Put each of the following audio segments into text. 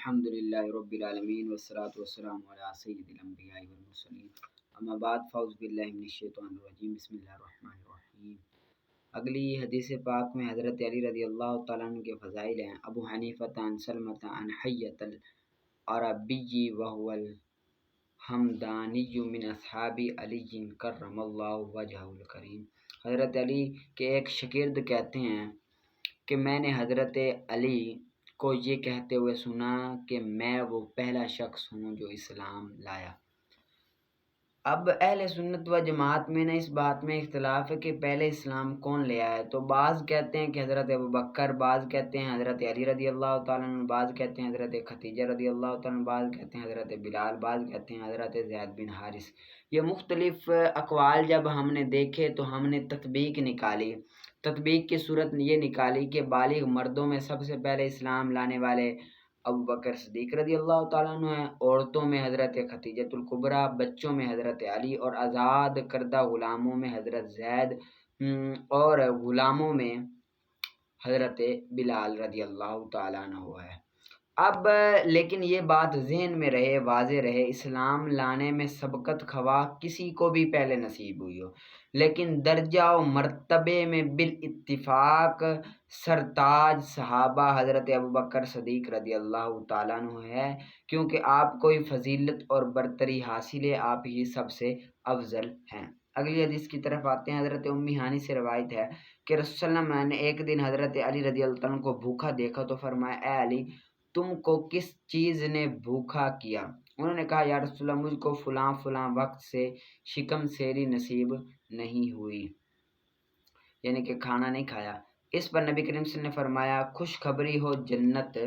الحمدللہ رب العالمین والصلاة والسلام علی سید الانبیاء والمرسلین اما بعد فاعوذ باللہ من الشیطان الرجیم بسم اللہ الرحمن الرحیم۔ اگلی حدیث پاک میں حضرت علی رضی اللہ تعالیٰ عنہ کے فضائل ہیں۔ ابو حنیفہ عن سلمۃ عن حیۃ العربی وهو الحمدانی من اصحاب علی کرم اللہ وجہہ الکریم۔ حضرت علی کے ایک شاگرد کہتے ہیں کہ میں نے حضرت علی کو یہ کہتے ہوئے سنا کہ میں وہ پہلا شخص ہوں جو اسلام لایا۔ اب اہل سنت و جماعت میں نا اس بات میں اختلاف ہے کہ پہلے اسلام کون لے آیا ہے۔ تو بعض کہتے ہیں کہ حضرت ابوبکر، بعض کہتے ہیں حضرت علی رضی اللہ تعالیٰ عنہ، بعض کہتے ہیں حضرت خدیجہ رضی اللہ تعالیٰ عنہ، بعض کہتے ہیں حضرت بلال، بعض کہتے ہیں حضرت زید بن حارث۔ یہ مختلف اقوال جب ہم نے دیکھے تو ہم نے تطبیق نکالی۔ تطبیق کی صورت یہ نکالی کہ بالغ مردوں میں سب سے پہلے اسلام لانے والے ابوبکر صدیق رضی اللہ تعالیٰ عنہ ہیں، عورتوں میں حضرت خدیجۃ الکبریٰ، بچوں میں حضرت علی اور آزاد کردہ غلاموں میں حضرت زید اور غلاموں میں حضرت بلال رضی اللہ تعالیٰ عنہ ہے۔ اب لیکن یہ بات ذہن میں رہے، واضح رہے، اسلام لانے میں سبقت خواہ کسی کو بھی پہلے نصیب ہوئی ہو، لیکن درجہ و مرتبے میں بالاتفاق سرتاج صحابہ حضرت ابوبکر صدیق رضی اللہ تعالیٰ عنہ ہے، کیونکہ آپ کوئی فضیلت اور برتری حاصل ہے، آپ ہی سب سے افضل ہیں۔ اگلی حدیث کی طرف آتے ہیں۔ حضرت ام ہانی سے روایت ہے کہ رسول اللہ صلی اللہ علیہ وسلم نے ایک دن حضرت علی رضی اللہ عنہ کو بھوکا دیکھا تو فرمایا، اے علی تم کو کس چیز نے بھوکا کیا؟ انہوں نے کہا، یا رسول اللہ مجھ کو فلاں فلاں وقت سے شکم سیری نصیب نہیں ہوئی، یعنی کہ کھانا نہیں کھایا۔ اس پر نبی کریم صلی اللہ علیہ وسلم نے فرمایا، خوشخبری ہو جنت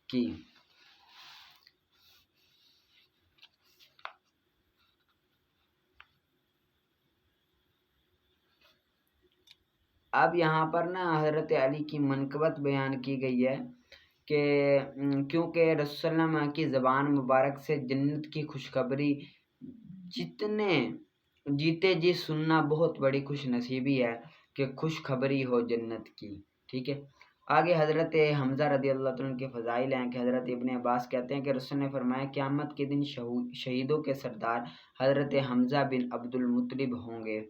کی۔ اب یہاں پر نا حضرت علی کی منقبت بیان کی گئی ہے کہ کیونکہ رسول اللہ صلی اللہ علیہ وسلم کی زبان مبارک سے جنت کی خوشخبری جتنے جیتے جی سننا بہت بڑی خوش نصیبی ہے کہ خوشخبری ہو جنت کی، ٹھیک ہے۔ آگے حضرت حمزہ رضی اللہ عنہ کے فضائل ہیں کہ حضرت ابن عباس کہتے ہیں کہ رسول نے فرمایا، قیامت کے دن شہیدوں کے سردار حضرت حمزہ بن عبد المطلب ہوں گے۔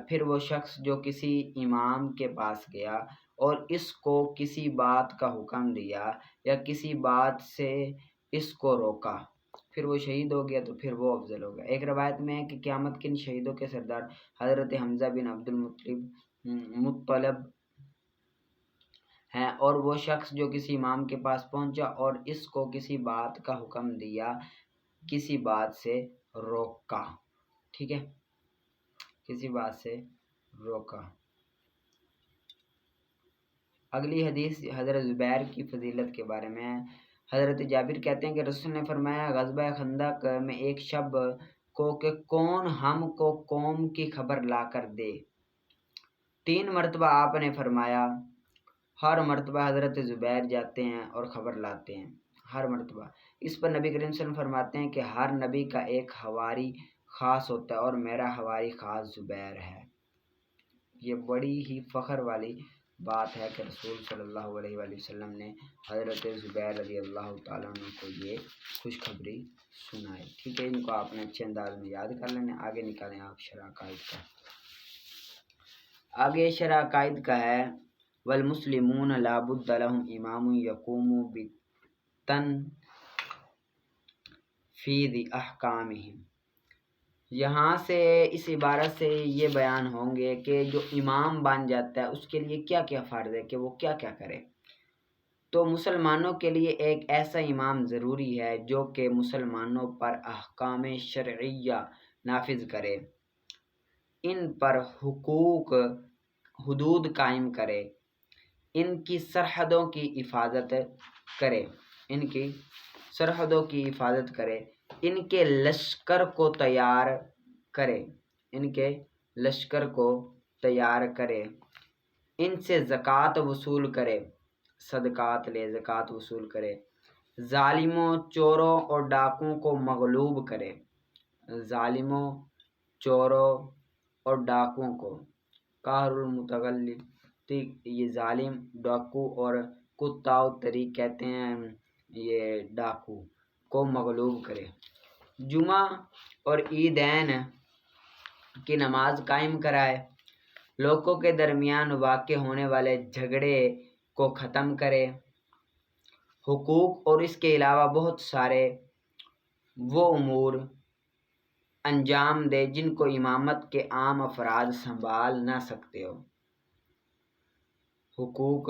پھر وہ شخص جو کسی امام کے پاس گیا اور اس کو کسی بات کا حکم دیا یا کسی بات سے اس کو روکا، پھر وہ شہید ہو گیا تو پھر وہ افضل ہو گیا۔ ایک روایت میں ہے کہ قیامت کے شہیدوں کے سردار حضرت حمزہ بن عبد المطلب ہیں، اور وہ شخص جو کسی امام کے پاس پہنچا اور اس کو کسی بات کا حکم دیا، کسی بات سے روکا، ٹھیک ہے، کسی بات سے روکا۔ اگلی حدیث حضرت زبیر کی فضیلت کے بارے میں ہے۔ حضرت جابر کہتے ہیں کہ رسول نے فرمایا، غزوہ خندق میں ایک شب کو کہ کون ہم کو قوم کی خبر لا کر دے۔ 3 مرتبہ آپ نے فرمایا، ہر مرتبہ حضرت زبیر جاتے ہیں اور خبر لاتے ہیں، ہر مرتبہ۔ اس پر نبی کریم صلی اللہ علیہ وسلم فرماتے ہیں کہ ہر نبی کا ایک حواری خاص ہوتا ہے اور میرا حواری خاص زبیر ہے۔ یہ بڑی ہی فخر والی بات ہے کہ رسول صلی اللہ علیہ وآلہ وسلم نے حضرت زبیر رضی اللہ تعالیٰ عنہ کو یہ خوشخبری سنائی، ٹھیک ہے۔ ان کو آپ نے اچھے انداز میں یاد کر لینا۔ آگے نکالیں آپ شرح عقائد کا۔ آگے شرح عقائد کا ہے، والمسلمون لا بد لهم امام یقوم بتنفیذ احکامهم۔ یہاں سے اس عبارت سے یہ بیان ہوں گے کہ جو امام بن جاتا ہے اس کے لیے کیا کیا فرض ہے کہ وہ کیا کیا کرے۔ تو مسلمانوں کے لیے ایک ایسا امام ضروری ہے جو کہ مسلمانوں پر احکام شرعیہ نافذ کرے، ان پر حقوق حدود قائم کرے، ان کی سرحدوں کی حفاظت کرے، ان کی سرحدوں کی حفاظت کرے، ان کے لشکر کو تیار کرے، ان کے لشکر کو تیار کرے، ان سے زکوٰۃ وصول کرے، صدقات لے، زکوٰۃ وصول کرے، ظالموں، چوروں اور ڈاکوؤں کو مغلوب کرے، ظالموں، چوروں اور ڈاکوؤں کو، قہر المتغلب، یہ ظالم، ڈاکو اور کتا و طریق کہتے ہیں یہ کرے، ڈاکو کو مغلوب کرے، جمعہ اور عیدین کی نماز قائم کرائے، لوگوں کے درمیان واقع ہونے والے جھگڑے کو ختم کرے، حقوق اور اس کے علاوہ بہت سارے وہ امور انجام دے جن کو امامت کے عام افراد سنبھال نہ سکتے ہو۔ حقوق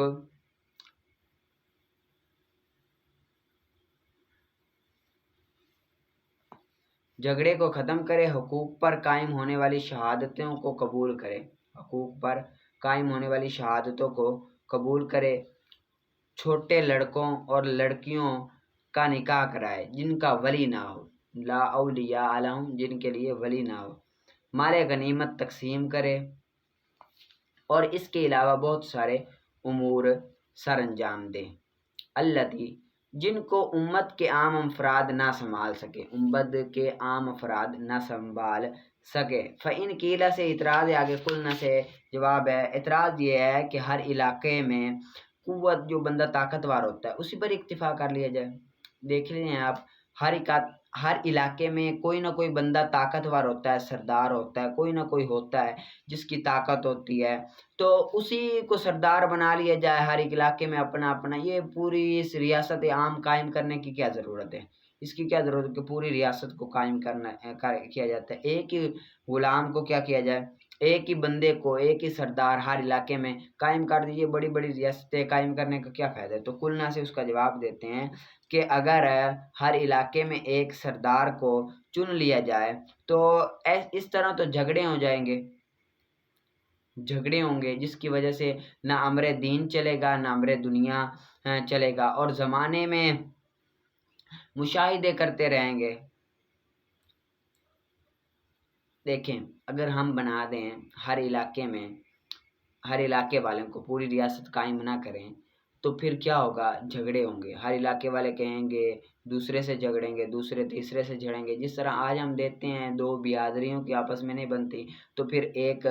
جھگڑے کو ختم کرے، حقوق پر قائم ہونے والی شہادتوں کو قبول کرے، حقوق پر قائم ہونے والی شہادتوں کو قبول کرے، چھوٹے لڑکوں اور لڑکیوں کا نکاح کرائے جن کا ولی نہ ہو، لا اولیاء لہم، جن کے لیے ولی نہ ہو، مال غنیمت تقسیم کرے، اور اس کے علاوہ بہت سارے امور سر انجام دے، التی جن کو امت کے عام افراد نہ سنبھال سکے، امت کے عام افراد نہ سنبھال سکے۔ فَإِن قِیلَ سے اعتراض ہے، آگے قُلْنَا سے جواب ہے۔ اعتراض یہ ہے کہ ہر علاقے میں قوت، جو بندہ طاقتور ہوتا ہے اسی پر اکتفا کر لیا جائے۔ دیکھ لیں آپ، ہر علاقے میں کوئی نہ کوئی بندہ طاقتور ہوتا ہے، سردار ہوتا ہے، کوئی نہ کوئی ہوتا ہے جس کی طاقت ہوتی ہے، تو اسی کو سردار بنا لیا جائے ہر ایک علاقے میں اپنا اپنا۔ یہ پوری اس ریاست عام قائم کرنے کی کیا ضرورت ہے؟ اس کی کیا ضرورت ہے کہ پوری ریاست کو قائم کیا جاتا ہے؟ ایک ہی غلام کو کیا کیا جائے، ایک ہی بندے کو، ایک ہی سردار ہر علاقے میں قائم کر دیجیے، بڑی بڑی ریاستیں قائم کرنے کا کیا فائدہ ہے؟ تو قلنا سے اس کا جواب دیتے ہیں کہ اگر ہر علاقے میں ایک سردار کو چن لیا جائے تو اس طرح تو جھگڑے ہو جائیں گے، جھگڑے ہوں گے، جس کی وجہ سے نہ امر دین چلے گا، نہ امر دنیا چلے گا، اور زمانے میں مشاہدے کرتے رہیں گے۔ دیکھیں، اگر ہم بنا دیں ہر علاقے میں، ہر علاقے والوں کو پوری ریاست قائم نہ کریں تو پھر کیا ہوگا؟ جھگڑے ہوں گے، ہر علاقے والے کہیں گے دوسرے سے جھگڑیں گے، دوسرے تیسرے سے جھگڑیں گے۔ جس طرح آج ہم دیکھتے ہیں دو برادریوں کی آپس میں نہیں بنتی تو پھر ایک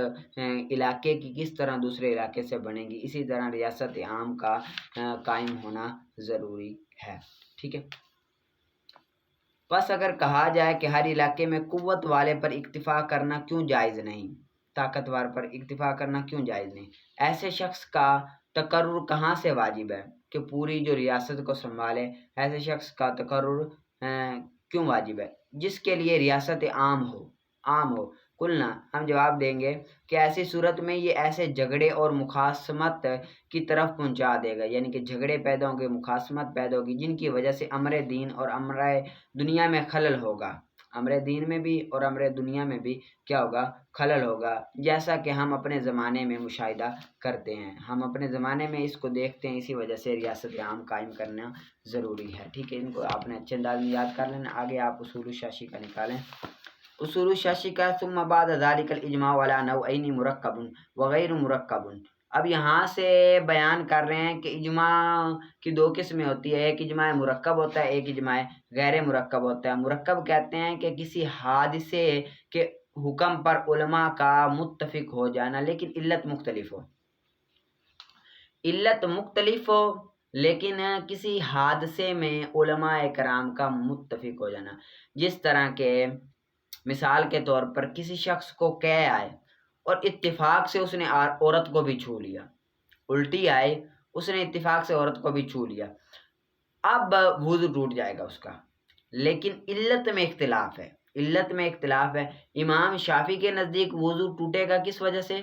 علاقے کی کس طرح دوسرے علاقے سے بنے گی؟ اسی طرح ریاست عام کا قائم ہونا ضروری ہے، ٹھیک ہے۔ بس اگر کہا جائے کہ ہر علاقے میں قوت والے پر اکتفا کرنا کیوں جائز نہیں، طاقتور پر اکتفا کرنا کیوں جائز نہیں، ایسے شخص کا تقرر کہاں سے واجب ہے کہ پوری جو ریاست کو سنبھالے؟ ایسے شخص کا تقرر کیوں واجب ہے جس کے لیے ریاست عام ہو؟ قلنا، ہم جواب دیں گے کہ ایسی صورت میں یہ ایسے جھگڑے اور مخاصمت کی طرف پہنچا دے گا، یعنی کہ جھگڑے پیدا ہوں گے، مخاصمت پیدا ہوگی، جن کی وجہ سے امر دین اور امر دنیا میں خلل ہوگا، امر دین میں بھی اور امر دنیا میں بھی کیا ہوگا؟ خلل ہوگا، جیسا کہ ہم اپنے زمانے میں مشاہدہ کرتے ہیں، ہم اپنے زمانے میں اس کو دیکھتے ہیں، اسی وجہ سے ریاست عام قائم کرنا ضروری ہے، ٹھیک ہے۔ ان کو آپ نے اچھے انداز میں یاد کر لینا۔ آگے آپ اصول الشاشی کا نکالیں۔ اصول الشاشی کا ثم بعد ذلك الاجماع على نوعین مرکب وغیر مرکب۔ اب یہاں سے بیان کر رہے ہیں کہ اجماع کی دو قسمیں ہوتی ہے، ایک اجماع مرکب ہوتا ہے، ایک اجماع غیر مرکب ہوتا ہے۔ مرکب کہتے ہیں کہ کسی حادثے کے حکم پر علماء کا متفق ہو جانا لیکن علت مختلف ہو، علت مختلف ہو لیکن کسی حادثے میں علماء کرام کا متفق ہو جانا۔ جس طرح کہ مثال کے طور پر کسی شخص کو قے آئے اور اتفاق سے اس نے عورت کو بھی چھو لیا، الٹی آئے، اس نے اتفاق سے عورت کو بھی چھو لیا، اب وضو ٹوٹ جائے گا اس کا، لیکن علت میں اختلاف ہے، علت میں اختلاف ہے۔ امام شافعی کے نزدیک وضو ٹوٹے گا کس وجہ سے؟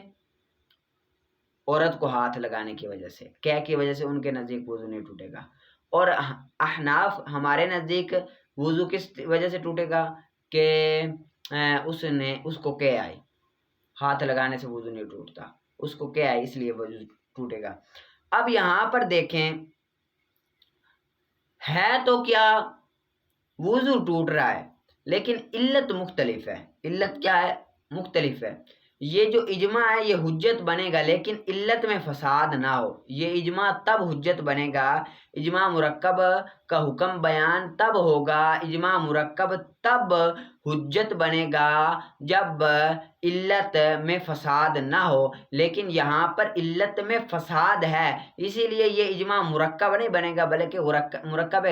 عورت کو ہاتھ لگانے کی وجہ سے، قے کی وجہ سے ان کے نزدیک وضو نہیں ٹوٹے گا۔ اور احناف ہمارے نزدیک وضو کس وجہ سے ٹوٹے گا کہ اس کو قے آئی، ہاتھ لگانے سے وضو نہیں ٹوٹتا، اس کو قے آئی اس لیے وضو ٹوٹے گا۔ اب یہاں پر دیکھیں، ہے تو کیا وضو ٹوٹ رہا ہے لیکن علت مختلف ہے، علت کیا ہے؟ مختلف ہے۔ یہ جو اجماع ہے یہ حجت بنے گا لیکن علت میں فساد نہ ہو، یہ اجماع تب حجت بنے گا اجماع مرکب کا حکم بیان تب ہوگا، اجماع مرکب تب حجت بنے گا جب علت میں فساد نہ ہو، لیکن یہاں پر علت میں فساد ہے، اسی لیے یہ اجماع مرکب نہیں بنے گا بلکہ مرکب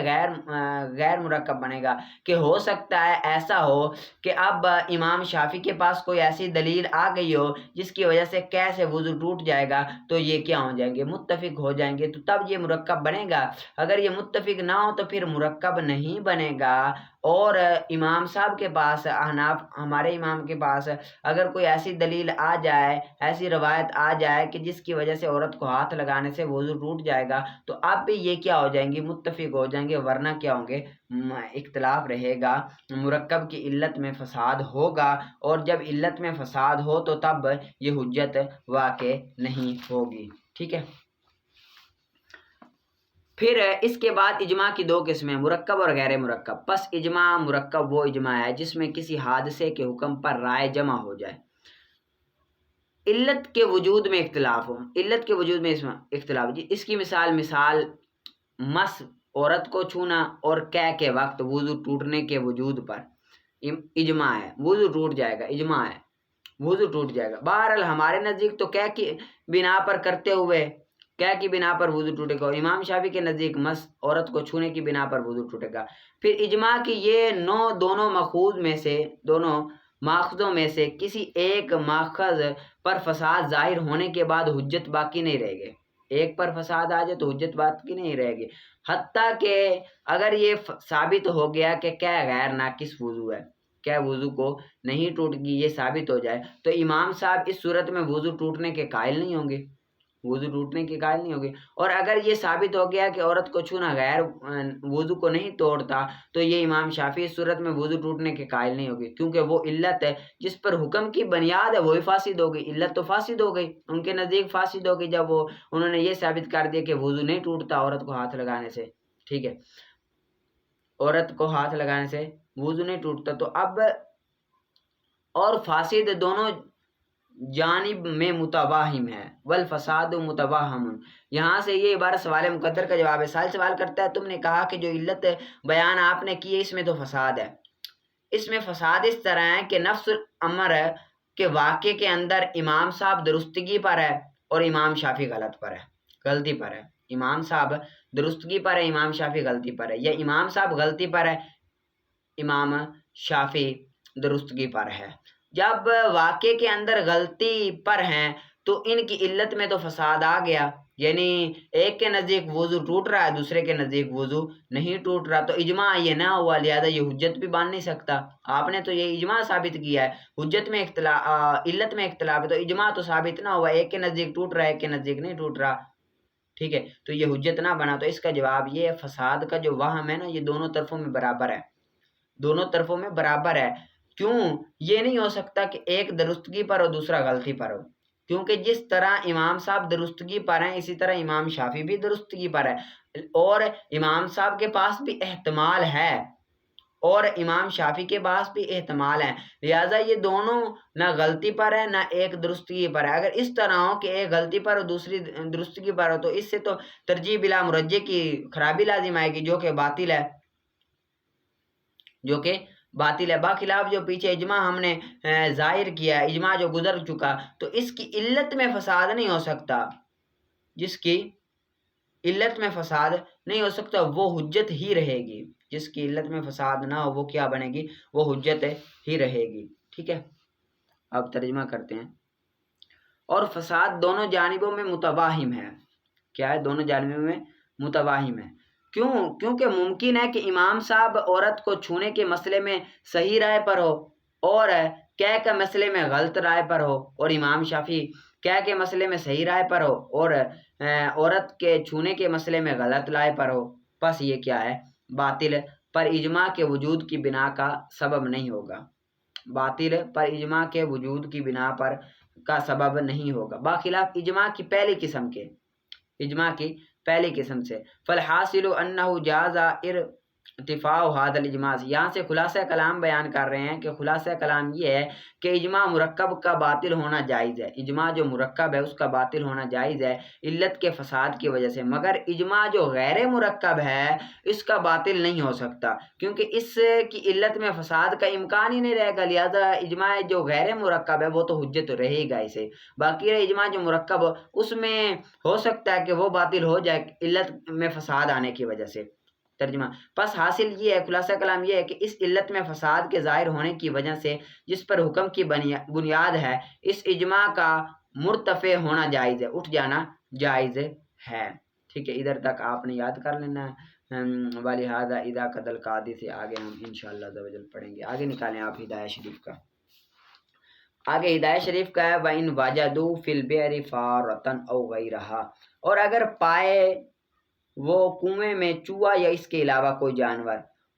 غیر مرکب بنے گا۔ کہ ہو سکتا ہے ایسا ہو کہ اب امام شافعی کے پاس کوئی ایسی دلیل آ گئی ہو جس کی وجہ سے کیسے وضو ٹوٹ جائے گا، تو یہ کیا ہو جائیں گے؟ متفق ہو جائیں گے، تو تب یہ مرکب بنے گا۔ اگر یہ متفق نہ ہو تو پھر مرکب نہیں بنے گا۔ اور امام صاحب کے پاس، احناف ہمارے امام کے پاس اگر کوئی ایسی دلیل آ جائے، ایسی روایت آ جائے کہ جس کی وجہ سے عورت کو ہاتھ لگانے سے وضو ٹوٹ جائے گا، تو اب بھی یہ کیا ہو جائیں گے؟ متفق ہو جائیں گے، ورنہ کیا ہوں گے؟ اختلاف رہے گا، مرکب کی علت میں فساد ہوگا، اور جب علت میں فساد ہو تو تب یہ حجت واقع نہیں ہوگی۔ ٹھیک ہے، پھر اس کے بعد اجماع کی دو قسمیں، مرکب اور غیر مرکب۔ پس اجماع مرکب وہ اجماع ہے جس میں کسی حادثے کے حکم پر رائے جمع ہو جائے، علت کے وجود میں اختلاف ہو، علت کے وجود میں اختلاف۔ اس کی مثال مس عورت کو چھونا اور کے وقت وضو ٹوٹنے کے وجود پر اجماع ہے، وضو ٹوٹ جائے گا، اجماع ہے، وضو ٹوٹ جائے گا۔ بہرحال ہمارے نزدیک تو کی بنا پر کرتے ہوئے کی بنا پر وضو ٹوٹے گا، امام شافعی کے نزدیک مس عورت کو چھونے کی بنا پر وضو ٹوٹے گا۔ پھر اجماع کی یہ دونوں ماخذوں میں سے کسی ایک ماخذ پر فساد ظاہر ہونے کے بعد حجت باقی نہیں رہے گی، ایک پر فساد آ جائے تو حجت باقی نہیں رہے گی، حتیٰ کہ اگر یہ ثابت ہو گیا کہ کیا غیر ناقص وضو ہے، کیا وضو کو نہیں ٹوٹ گی، یہ ثابت ہو جائے تو امام صاحب اس صورت میں وضو ٹوٹنے کے قائل نہیں ہوں گے، وضو ٹوٹنے کے قائل نہیں ہوگے۔ اور اگر یہ ثابت ہو گیا کہ عورت کو چھونا غیر وضو کو نہیں توڑتا تو یہ امام شافعی اس صورت میں وضو ٹوٹنے کے قائل نہیں ہوگے، کیونکہ وہ علت ہے جس پر حکم کی بنیاد ہے وہی فاسد ہو گئی، علت تو فاسد ہو گئی، ان کے نزدیک فاسد ہو گئی جب انہوں نے یہ ثابت کر دیا کہ وضو نہیں ٹوٹتا عورت کو ہاتھ لگانے سے۔ ٹھیک ہے، عورت کو ہاتھ لگانے سے وضو نہیں ٹوٹتا، تو اب اور فاسد دونوں جانب میں متواہم ہے، والفساد متواہم۔ یہاں سے یہ عبارت سوال مقدر کا جواب ہے۔ سوال کرتا ہے تم نے کہا کہ جو علت بیان آپ نے کی ہے اس میں تو فساد ہے، اس میں فساد اس طرح ہے کہ نفس الامر کے واقعے کے اندر امام صاحب درستگی پر ہے اور امام شافعی غلطی پر ہے، امام صاحب درستگی پر ہے، امام شافعی غلطی پر ہے، یا امام صاحب غلطی پر ہے، امام شافعی درستگی پر ہے۔ جب واقعے کے اندر غلطی پر ہیں تو ان کی علت میں تو فساد آ گیا، یعنی ایک کے نزدیک وضو ٹوٹ رہا ہے، دوسرے کے نزدیک وضو نہیں ٹوٹ رہا، تو اجماع یہ نہ ہوا، لہذا یہ حجت بھی بن نہیں سکتا۔ آپ نے تو یہ اجماع ثابت کیا ہے، حجت میں علت میں اختلاف ہے تو اجماع تو ثابت نہ ہوا، ایک کے نزدیک ٹوٹ رہا ہے، ایک کے نزدیک نہیں ٹوٹ رہا۔ ٹھیک ہے، تو یہ حجت نہ بنا، تو اس کا جواب یہ ہے فساد کا جو وہم ہے نا یہ دونوں طرفوں میں برابر ہے، دونوں طرفوں میں برابر ہے۔ کیوں؟ یہ نہیں ہو سکتا کہ ایک درستگی پر اور دوسرا غلطی پر ہو، کیونکہ جس طرح امام صاحب درستگی پر ہیں اسی طرح امام شافعی بھی درستگی پر ہے، اور امام صاحب کے پاس بھی احتمال ہے اور امام شافعی کے پاس بھی احتمال ہے، لہٰذا یہ دونوں نہ غلطی پر ہے نہ ایک درستگی پر ہے۔ اگر اس طرح ہو کہ ایک غلطی پر اور دوسری درستگی پر ہو تو اس سے تو ترجیح بلا مرجح کی خرابی لازم آئے گی، جو کہ باطل ہے، باخلاف جو پیچھے اجماع ہم نے ظاہر کیا ہے، اجماع جو گزر چکا، تو اس کی علت میں فساد نہیں ہو سکتا، جس کی علت میں فساد نہیں ہو سکتا وہ حجت ہی رہے گی، جس کی علت میں فساد نہ ہو وہ کیا بنے گی؟ وہ حجت ہی رہے گی۔ ٹھیک ہے، اب ترجمہ کرتے ہیں۔ اور فساد دونوں جانبوں میں متواہم ہے، کیا ہے؟ دونوں جانبوں میں متواہم ہے۔ کیونکہ ممکن ہے کہ امام صاحب عورت کو چھونے کے مسئلے میں صحیح رائے پر ہو اور کے مسئلے میں غلط رائے پر ہو، اور امام شافعی کے مسئلے میں صحیح رائے پر ہو اور عورت کے چھونے کے مسئلے میں غلط رائے پر ہو، پس یہ کیا ہے؟ باطل پر اجماع کے وجود کی بنا کا سبب نہیں ہوگا، باطل پر اجماع کے وجود کی بنا پر کا سبب نہیں ہوگا، باخلاف اجماع کی پہلی قسم کے، اجماع کی پہلی قسم سے۔ فالحاصل انہ جاز اتفاق حاضر اجماع، یہاں سے خلاصہ کلام بیان کر رہے ہیں کہ خلاصہ کلام یہ ہے کہ اجماع مرکب کا باطل ہونا جائز ہے، اجماع جو مرکب ہے اس کا باطل ہونا جائز ہے علت کے فساد کی وجہ سے، مگر اجماع جو غیر مرکب ہے اس کا باطل نہیں ہو سکتا کیونکہ اس کی علت میں فساد کا امکان ہی نہیں رہے گا، لہذا اجماع جو غیر مرکب ہے وہ تو حجت رہے گا اسے، باقی رہے اجماع جو مرکب اس میں ہو سکتا ہے کہ وہ باطل ہو جائے علت میں فساد آنے کی وجہ سے۔ ترجمہ، پس حاصل یہ ہے، خلاصہ کلام یہ ہے کہ اس علت میں فساد کے ظاہر ہونے کی وجہ سے جس پر حکم کی بنیاد ہے اس اجماع کا مرتفع ہونا جائز ہے، اٹھ جانا جائز ہے۔ ٹھیک ہے، ادھر تک آپ نے یاد کر لینا ہے، وَلِهَذَا اِذَا قَدَ الْقَادِ سے آگے ہم انشاءاللہ عز و جل پڑھیں گے۔ آگے نکالیں آپ ہدایہ شریف کا، آگے ہدایہ شریف کا ہے وَإِن وَجَدُوا فِي الْبِئْرِ فَارَةً أَوْ غَيْرَهَا، اور اگر پائے وہ کنویں میں چوہا یا اس کے علاوہ کوئی جانور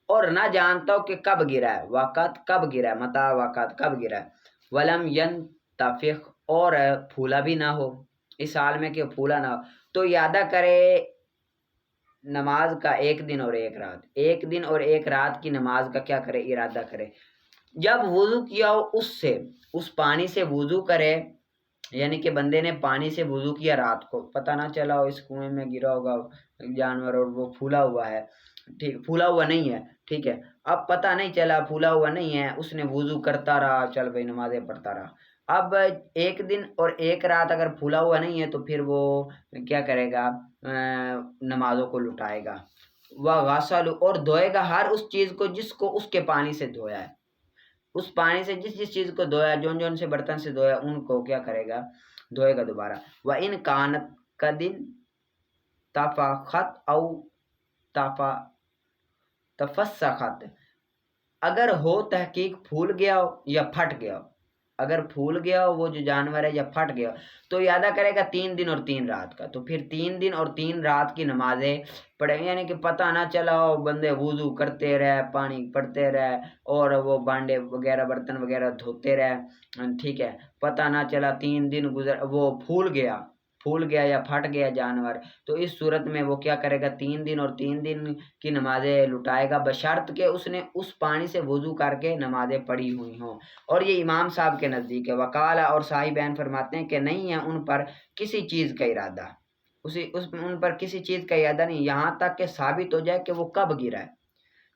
اور نہ جانتا ہو کہ کب گرا ہے، وقت کب گرا ہے، متا وقت کب گرا ہے، ولم ينتفخ، اور پھولا بھی نہ ہو، اس حال میں کہ پھولا نہ ہو تو ارادہ کرے نماز کا ایک دن اور ایک رات، ایک دن اور ایک رات کی نماز کا کیا کرے، ارادہ کرے، جب وضو کیا ہو اس سے، اس پانی سے وضو کرے، یعنی کہ بندے نے پانی سے وضو کیا رات کو، پتہ نہ چلا ہو اس کنویں میں گرا ہوگا جانور اور وہ پھولا ہوا ہے، ٹھیک پھولا ہوا نہیں ہے، ٹھیک ہے، اب پتہ نہیں چلا پھولا ہوا نہیں ہے، اس نے وضو کرتا رہا، چل بھائی نمازیں پڑھتا رہا، اب ایک دن اور ایک رات اگر پھولا ہوا نہیں ہے تو پھر وہ کیا کرے گا، نمازوں کو لٹائے گا، وغسل، اور دھوئے گا ہر اس چیز کو جس کو اس کے پانی سے دھویا ہے، اس پانی سے جس چیز کو دھویا، جون سے برتن سے دھویا ان کو کیا کرے گا، دھوئے گا دوبارہ، وَإِن كَانَتْ قَدٍ تَفَخَتْ أَوْ تَفَسَّخَتْ، اگر ہو تحقیق پھول گیا ہو یا پھٹ گیا ہو، اگر پھول گیا ہو وہ جو جانور ہے یا پھٹ گیا ہو تو ارادہ کرے گا 3 دن اور 3 رات کا، تو پھر 3 دن اور 3 رات کی نمازیں پڑھیں گے، یعنی کہ پتہ نہ چلا ہو بندے وضو کرتے رہے، پانی پڑھتے رہے اور وہ بانڈے وغیرہ برتن وغیرہ دھوتے رہے، ٹھیک ہے، پتہ نہ چلا 3 دن گزر وہ پھول گیا یا پھٹ گیا جانور، تو اس صورت میں وہ کیا کرے گا، 3 دن اور 3 دن کی نمازیں لٹائے گا، بشرط کہ اس نے اس پانی سے وضو کر کے نمازیں پڑھی ہوئی ہوں، اور یہ امام صاحب کے نزدیک ہے، وقالہ، اور صاحبین فرماتے ہیں کہ نہیں ہے ان پر کسی چیز کا ارادہ، ان پر کسی چیز کا ارادہ نہیں، یہاں تک کہ ثابت ہو جائے کہ وہ کب گرا ہے،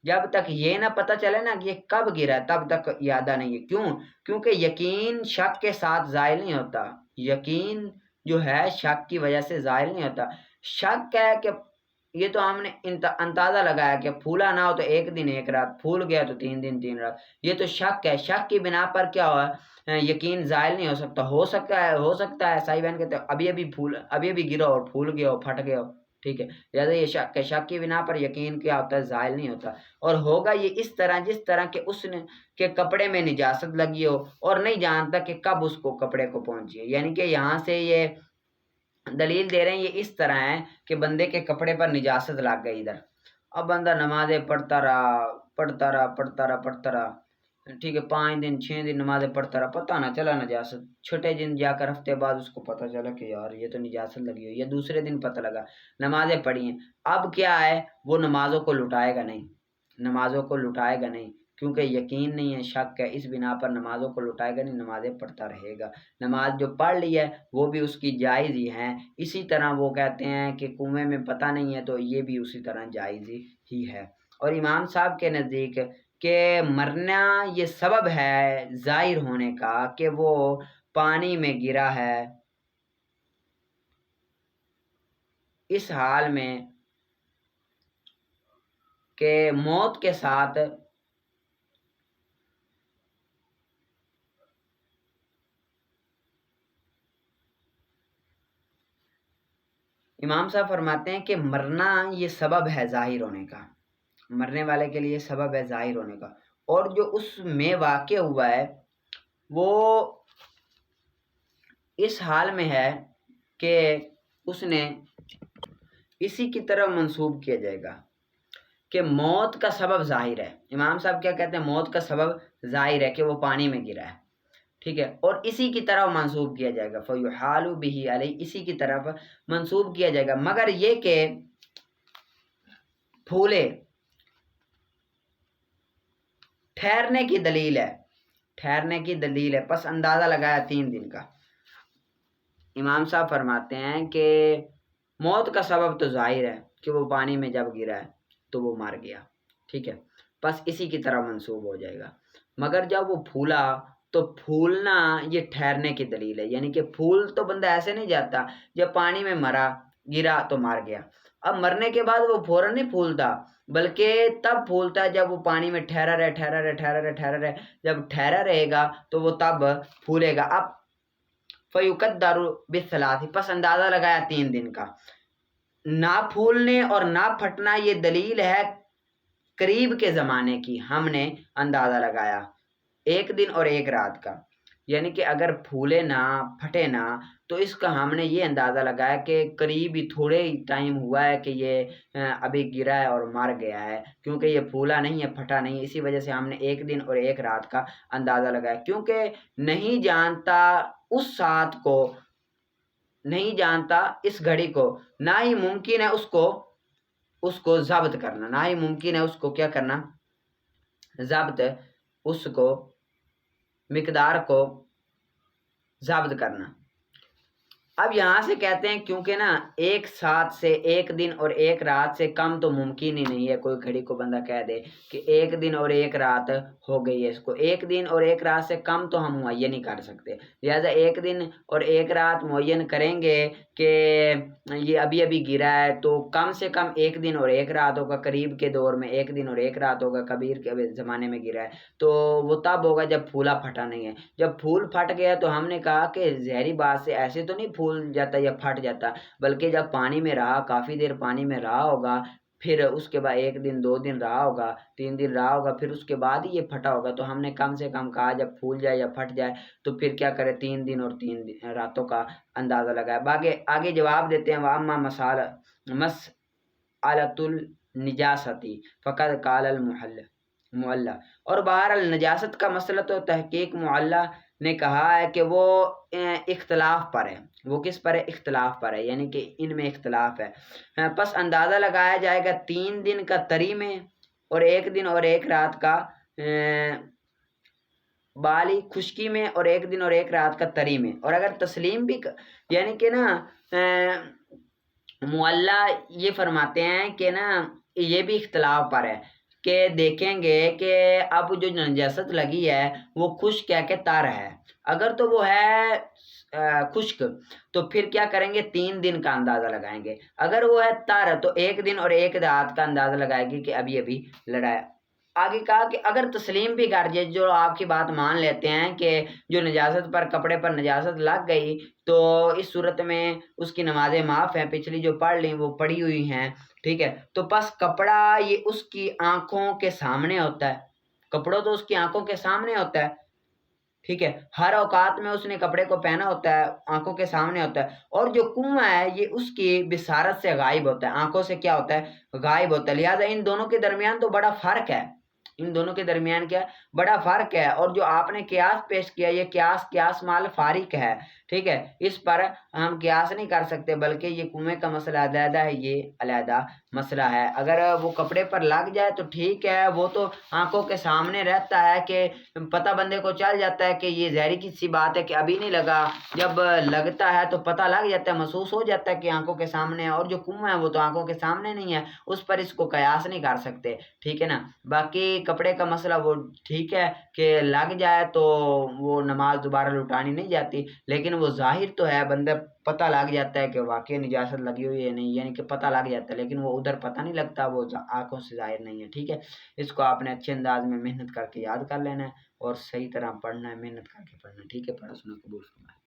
جب تک یہ نہ پتہ چلے نا کہ یہ کب گرا ہے تب تک ارادہ نہیں ہے، کیوں؟ کیونکہ یقین شک کے ساتھ ظاہر نہیں ہوتا، یقین جو ہے شک کی وجہ سے ظاہر نہیں ہوتا، شک ہے کہ یہ تو ہم نے اندازہ لگایا کہ پھولا نہ ہو تو ایک دن ایک رات، پھول گیا تو 3 دن 3 رات، یہ تو شک ہے، شک کی بنا پر کیا ہوا، یقین ظاہر نہیں ہو سکتا، ہو سکتا ہے صحیح بہن کہتے ہیں ابھی گرا اور پھول گیا ہو پھٹ گیا ہو، ٹھیک ہے، لہٰذا یہ شک ہے، شک کی بنا پر یقین کیا ہوتا ہے، ظاہر نہیں ہوتا، اور ہوگا یہ اس طرح جس طرح کہ اس نے کہ کپڑے میں نجاست لگی ہو اور نہیں جانتا کہ کب اس کو کپڑے کو پہنچی ہے، یعنی کہ یہاں سے یہ دلیل دے رہے ہیں یہ اس طرح ہے کہ بندے کے کپڑے پر نجاست لگ گئی ادھر، اب بندہ نمازیں پڑھتا رہا، ٹھیک ہے، 5 دن 6 دن نمازیں پڑھتا رہا، پتہ نہ چلا نجاست، چھٹے دن جا کر ہفتے بعد اس کو پتہ چلا کہ یار یہ تو نجاست لگی ہوئی، یا دوسرے دن پتہ لگا، نمازیں پڑھی ہیں، اب کیا ہے وہ نمازوں کو لٹائے گا نہیں، کیونکہ یقین نہیں ہے، شک ہے، اس بنا پر نمازوں کو لٹائے گا نہیں، نمازیں پڑھتا رہے گا، نماز جو پڑھ لی ہے وہ بھی اس کی جائز ہی ہیں، اسی طرح وہ کہتے ہیں کہ کنویں میں پتہ نہیں ہے تو یہ بھی اسی طرح جائز ہی ہے، اور امام صاحب کے نزدیک کہ مرنا یہ سبب ہے ظاہر ہونے کا کہ وہ پانی میں گرا ہے، اس حال میں کہ موت کے ساتھ امام صاحب فرماتے ہیں کہ مرنا یہ سبب ہے ظاہر ہونے کا، مرنے والے کے لیے سبب ہے ظاہر ہونے کا، اور جو اس میں واقع ہوا ہے وہ اس حال میں ہے کہ اس نے اسی کی طرف منسوب کیا جائے گا کہ موت کا سبب ظاہر ہے، امام صاحب کیا کہتے ہیں، موت کا سبب ظاہر ہے کہ وہ پانی میں گرا ہے، ٹھیک ہے، اور اسی کی طرف منسوب کیا جائے گا، فَيُحَالُ بِهِ عَلَيْهِ، اسی کی طرف منسوب کیا جائے گا، مگر یہ کہ پھولے ٹھہرنے کی دلیل ہے، ٹھہرنے کی دلیل ہے، پس اندازہ لگایا 3 دن کا۔ امام صاحب فرماتے ہیں کہ موت کا سبب تو ظاہر ہے کہ وہ پانی میں جب گرا ہے تو وہ مر گیا، ٹھیک ہے، پس اسی کی طرح منسوب ہو جائے گا۔ مگر جب وہ پھولا تو پھولنا یہ ٹھہرنے کی دلیل ہے، یعنی کہ پھول تو بندہ ایسے نہیں جاتا، جب پانی میں مرا گرا تو مر گیا، اب مرنے کے بعد وہ فوراً نہیں پھولتا، بلکہ تب پھولتا ہے جب وہ پانی میں ٹھہرا رہے، جب ٹھہرا رہے گا تو وہ تب پھولے گا۔ اب فیقدر بالثلاث، پس اندازہ لگایا 3 دن کا۔ نہ پھولنے اور نہ پھٹنا یہ دلیل ہے قریب کے زمانے کی، ہم نے اندازہ لگایا 1 دن اور 1 رات کا، یعنی کہ اگر پھولے نہ پھٹے نہ تو اس کا ہم نے یہ اندازہ لگایا کہ قریب ہی تھوڑے ہی ٹائم ہوا ہے کہ یہ ابھی گرا ہے اور مر گیا ہے، کیونکہ یہ پھولا نہیں ہے، پھٹا نہیں، اسی وجہ سے ہم نے 1 دن اور 1 رات کا اندازہ لگایا، کیونکہ نہیں جانتا اس ساتھ کو، نہیں جانتا اس گھڑی کو، نہ ہی ممکن ہے اس کو ضبط کرنا، نہ ہی ممکن ہے اس کو کیا کرنا، ضبط، اس کو مقدار کو ضبط کرنا۔ اب یہاں سے کہتے ہیں کیونکہ نا 1 ساتھ سے 1 دن اور 1 رات سے کم تو ممکن ہی نہیں ہے، کوئی گھڑی کو بندہ کہہ دے کہ 1 دن اور 1 رات ہو گئی ہے، اس کو 1 دن اور 1 رات سے کم تو ہم معین نہیں کر سکتے، لہٰذا 1 دن اور 1 رات معین کریں گے کہ یہ ابھی ابھی گرا ہے تو کم سے کم 1 دن اور 1 رات ہوگا، قریب کے دور میں 1 دن اور 1 رات ہوگا، کبیر کے زمانے میں گرا ہے تو وہ تب ہوگا جب پھولا پھٹا نہیں ہے۔ جب پھول پھٹ گیا تو ہم نے کہا کہ ظاہری بات سے ایسے تو نہیں پھول جاتا یا پھٹ جاتا، بلکہ جب پانی میں رہا، کافی دیر پانی میں رہا ہوگا، پھر اس کے بعد 1 دن 2 دن رہا ہوگا، 3 دن رہا ہوگا، پھر اس کے بعد ہی یہ پھٹا ہوگا، تو ہم نے کم سے کم کہا جب پھول جائے یا پھٹ جائے تو پھر کیا کرے 3 دن اور 3 راتوں کا اندازہ لگائے۔ آگے جواب دیتے ہیں وَأَمَّا مسألۃ النجاست فقد قال المعلّ، اور بہرحال نجاست کا مسئلہ تو تحقیق معلّ نے کہا ہے کہ وہ اختلاف پر ہے، وہ کس پر ہے؟ اختلاف پر ہے، یعنی کہ ان میں اختلاف ہے، پس اندازہ لگایا جائے گا 3 دن کا طری میں اور 1 دن اور 1 رات کا بالی خشکی میں، اور 1 دن اور 1 رات کا طری میں، اور اگر تسلیم بھی یعنی کہ نا معلّ یہ فرماتے ہیں کہ نا یہ بھی اختلاف پر ہے کہ دیکھیں گے کہ اب جو نجاست لگی ہے وہ خشک ہے کہ تر ہے، اگر تو وہ ہے خشک تو پھر کیا کریں گے 3 دن کا اندازہ لگائیں گے، اگر وہ ہے تر تو 1 دن اور 1 رات کا اندازہ لگائے گی کہ ابھی ابھی لڑایا۔ آگے کہا کہ اگر تسلیم بھی کر جائے، جو آپ کی بات مان لیتے ہیں کہ جو نجاست پر کپڑے پر نجاست لگ گئی تو اس صورت میں اس کی نمازیں معاف ہیں، پچھلی جو پڑھ لیں وہ پڑھی ہوئی ہیں، ٹھیک ہے، تو پس کپڑا یہ اس کی آنکھوں کے سامنے ہوتا ہے، کپڑا تو اس کی آنکھوں کے سامنے ہوتا ہے، ٹھیک ہے، ہر اوقات میں اس نے کپڑے کو پہنا ہوتا ہے، آنکھوں کے سامنے ہوتا ہے، اور جو کنواں ہے یہ اس کی بصارت سے غائب ہوتا ہے، آنکھوں سے کیا ہوتا ہے؟ غائب ہوتا ہے، لہٰذا ان دونوں کے درمیان تو بڑا فرق ہے، ان دونوں کے درمیان کیا بڑا فرق ہے، اور جو آپ نے قیاس پیش کیا یہ قیاس مال فارق ہے، ٹھیک ہے، اس پر ہم قیاس نہیں کر سکتے، بلکہ یہ کنویں کا مسئلہ علیحدہ ہے، یہ علیحدہ مسئلہ ہے، اگر وہ کپڑے پر لگ جائے تو ٹھیک ہے، وہ تو آنکھوں کے سامنے رہتا ہے کہ پتہ بندے کو چل جاتا ہے کہ یہ ظاہری کی سی بات ہے کہ ابھی نہیں لگا، جب لگتا ہے تو پتہ لگ جاتا ہے، محسوس ہو جاتا ہے کہ آنکھوں کے سامنے ہے، اور جو کنواں ہے وہ تو آنکھوں کے سامنے نہیں ہے، اس پر اس کو قیاس نہیں کر سکتے، ٹھیک ہے نا۔ باقی کپڑے کا مسئلہ وہ ٹھیک ہے کہ لگ جائے تو وہ نماز دوبارہ لٹانی نہیں جاتی، لیکن وہ ظاہر تو ہے، بندہ پتہ لگ جاتا ہے کہ واقعی نجاست لگی ہوئی ہے نہیں، یعنی کہ پتہ لگ جاتا ہے، لیکن وہ ادھر پتہ نہیں لگتا، وہ آنکھوں سے ظاہر نہیں ہے، ٹھیک ہے۔ اس کو آپ نے اچھے انداز میں محنت کر کے یاد کر لینا ہے اور صحیح طرح پڑھنا ہے، محنت کر کے پڑھنا ہے، ٹھیک ہے، پڑھا سنا قبول فرمائے۔